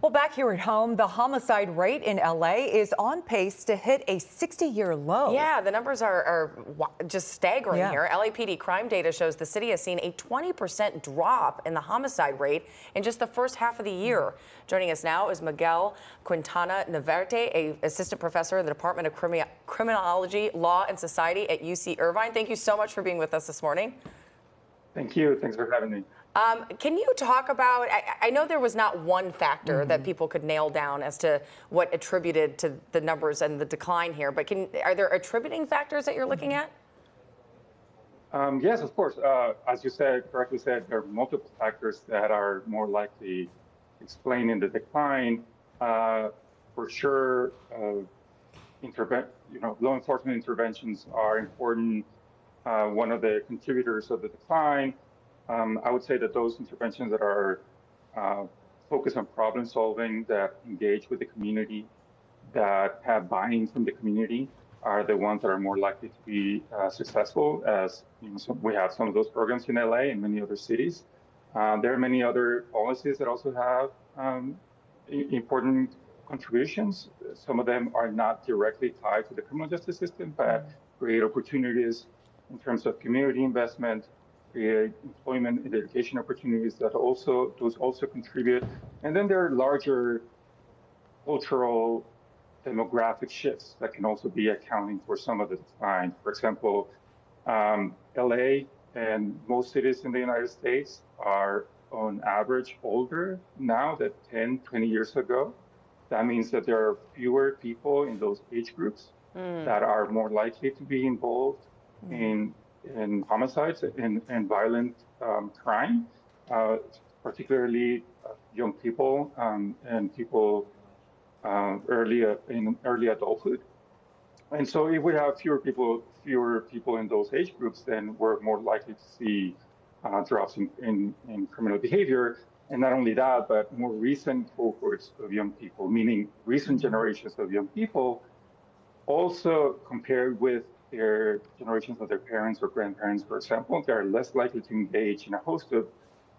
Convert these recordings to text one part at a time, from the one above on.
Well, back here at home, the homicide rate in LA is on pace to hit a 60-year low. Yeah, the numbers are just staggering Yeah. here. LAPD crime data shows the city has seen a 20% drop in the homicide rate in just the first half of the year. Joining us now is Miguel Quintana-Navarrete, an assistant professor in the Department of Criminology, Law and Society at UC Irvine. Thank you so much for being with us this morning. Thank you. Thanks for having me. Can you talk about, I know there was not one factor that people could nail down as to what attributed to the numbers and the decline here, but are there attributing factors that you're looking at? Yes, of course. As you correctly said, there are multiple factors that are more likely explaining the decline. For sure, law enforcement interventions are important. One of the contributors of the decline. I would say that those interventions that are focused on problem solving, that engage with the community, that have buy-in from the community, are the ones that are more likely to be successful. As we have some of those programs in LA and many other cities. There are many other policies that also have important contributions. Some of them are not directly tied to the criminal justice system, but create opportunities in terms of community investment, create employment and education opportunities those also contribute. And then there are larger cultural demographic shifts that can also be accounting for some of the decline. For example, LA and most cities in the United States are on average older now than 10, 20 years ago. That means that there are fewer people in those age groups that are more likely to be involved in homicides and violent crime, particularly young people and people in early adulthood. And so if we have fewer people in those age groups, then we're more likely to see drops in criminal behavior. And not only that, but more recent cohorts of young people, meaning recent generations of young people, also compared with their generations of their parents or grandparents, for example, they're less likely to engage in a host of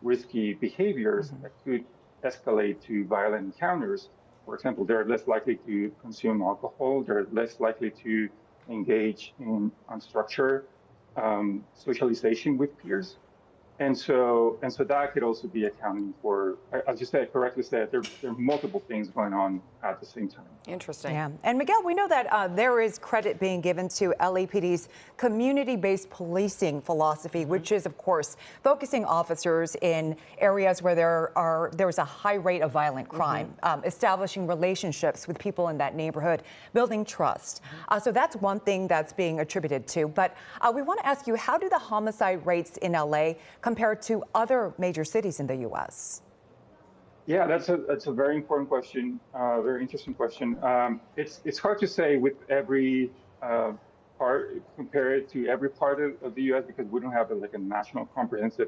risky behaviors that could escalate to violent encounters. For example, they're less likely to consume alcohol. They're less likely to engage in unstructured socialization with peers. And so that could also be accounting for, as you correctly said, there are multiple things going on at the same time. Interesting. Yeah. And Miguel, we know that there is credit being given to LAPD's community-based policing philosophy, which is, of course, focusing officers in areas where there's a high rate of violent crime, establishing relationships with people in that neighborhood, building trust. So that's one thing that's being attributed to. But we want to ask you, how do the homicide rates in LA compared to other major cities in the U.S.? Yeah, that's a very important question, very interesting question. It's hard to say with every compare it to every part of the U.S. because we don't have a national comprehensive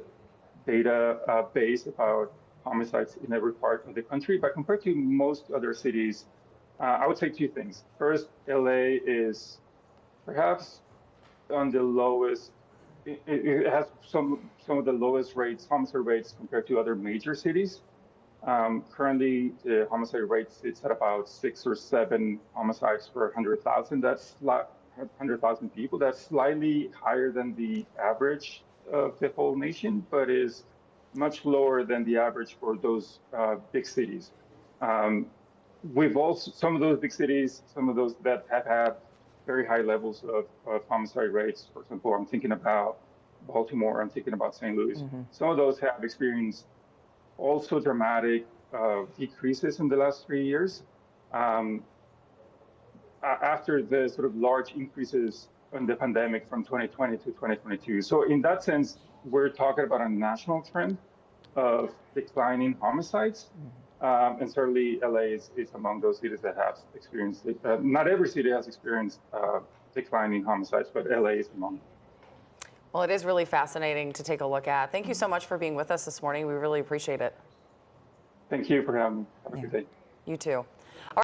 data base about homicides in every part of the country. But compared to most other cities, I would say two things. First, LA is perhaps on the lowest. It has some of the lowest homicide rates compared to other major cities. Currently, the homicide rate sits at about 6 or 7 homicides per 100,000. That's 100,000 people. That's slightly higher than the average of the whole nation, but is much lower than the average for those big cities. We've also some of those big cities, some of those that have had very high levels of homicide rates. For example, I'm thinking about Baltimore, I'm thinking about St. Louis. Some of those have experienced also dramatic decreases in the last 3 years after the sort of large increases in the pandemic from 2020 to 2022. So in that sense, we're talking about a national trend of declining homicides. And certainly LA is among those cities that have experienced it. Not every city has experienced declining homicides, but LA is among them. Well, it is really fascinating to take a look at. Thank you so much for being with us this morning. We really appreciate it. Thank you for having me. Have a good day. You too.